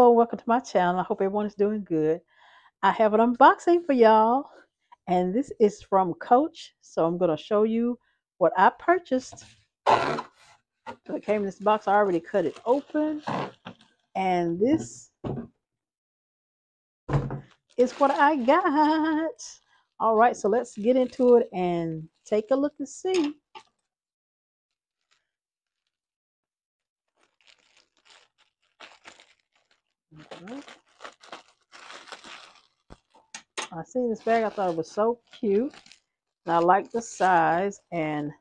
Hello, welcome to my channel. I hope everyone is doing good. I have an unboxing for y'all, and this is from Coach. So I'm going to show you what I purchased. So it came in this box. I already cut it open, and this is what I got. All right, so let's get into it and take a look and see. I seen this bag. I thought it was so cute, and I like the size, and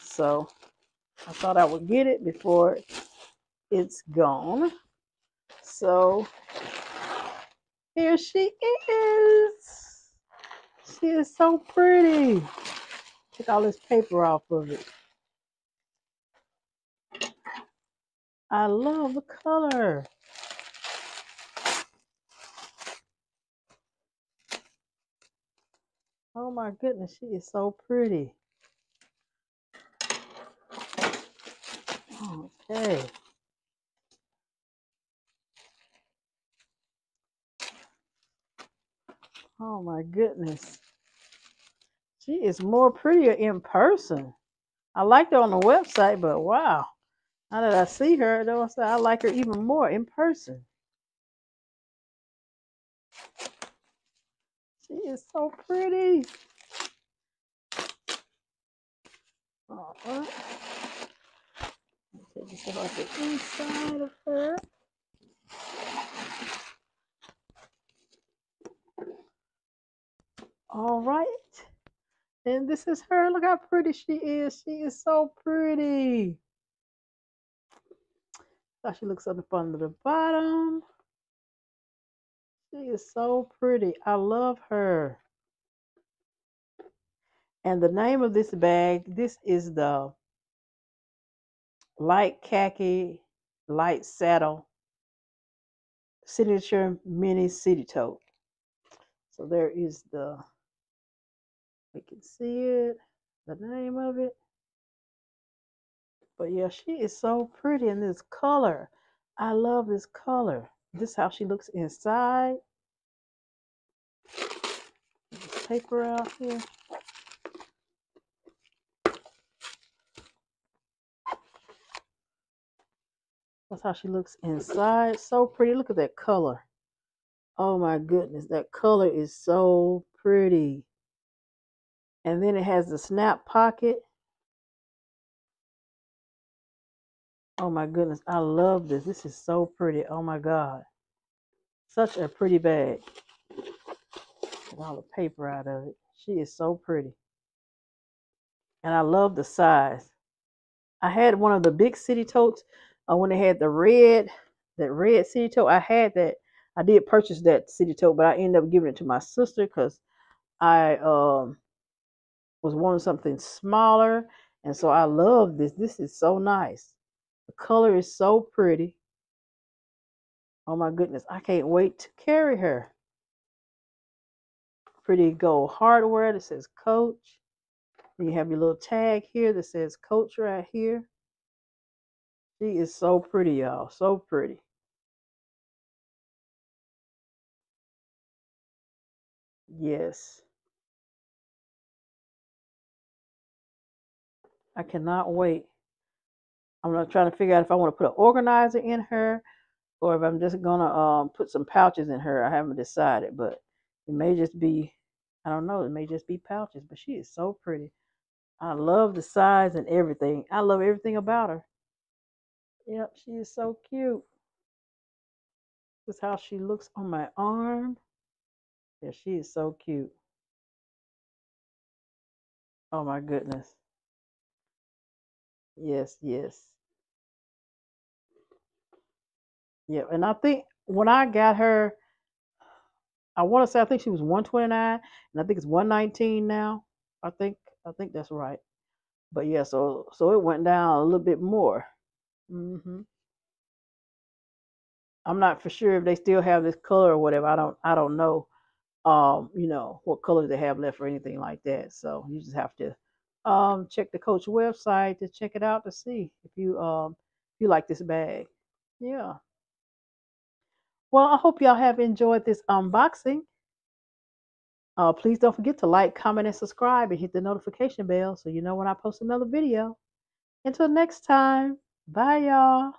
so I thought I would get it before it's gone. So here she is. She is so pretty. Take all this paper off of it. I love the color. Oh my goodness, she is so pretty. Okay. Oh my goodness. She is more prettier in person. I liked her on the website, but wow. Now that I see her, though, I like her even more in person. She is so pretty. Take this off the inside of her. All right. And this is her. Look how pretty she is. She is so pretty. How she looks up under the bottom. She is so pretty. I love her. And the name of this bag, this is the light khaki, light saddle signature mini city tote. So there is you can see it, the name of it. But yeah, she is so pretty in this color. I love this color. This is how she looks inside. This paper out here. That's how she looks inside. So pretty. Look at that color. Oh my goodness. That color is so pretty. And then it has the snap pocket. Oh my goodness. I love this. This is so pretty. Oh my God. Such a pretty bag. Get all the paper out of it. She is so pretty. And I love the size. I had one of the big city totes when they had that red city tote. I had that. I did purchase that city tote, but I ended up giving it to my sister because I was wanting something smaller, and so I love this. This is so nice. The color is so pretty. Oh my goodness, I can't wait to carry her. Pretty gold hardware that says Coach. Then you have your little tag here that says Coach right here. She is so pretty, y'all. So pretty. Yes. I cannot wait. I'm not trying to figure out if I want to put an organizer in her or if I'm just gonna put some pouches in her. I haven't decided, but it may just be, I don't know, it may just be pouches, but she is so pretty. I love the size and everything. I love everything about her. Yep, she is so cute. This is how she looks on my arm. Yeah, she is so cute. Oh my goodness. Yes, yes. Yeah, and I think when I got her, I want to say I think she was 129, and I think it's 119 now. I think I think that's right. But yeah, so it went down a little bit more. hmm I'm not for sure if they still have this color or whatever. I don't know. What colors they have left or anything like that. So you just have to check the Coach website to check it out to see if you like this bag. Yeah. Well, I hope y'all have enjoyed this unboxing. Please don't forget to like, comment, and subscribe and hit the notification bell so you know when I post another video. Until next time, bye y'all.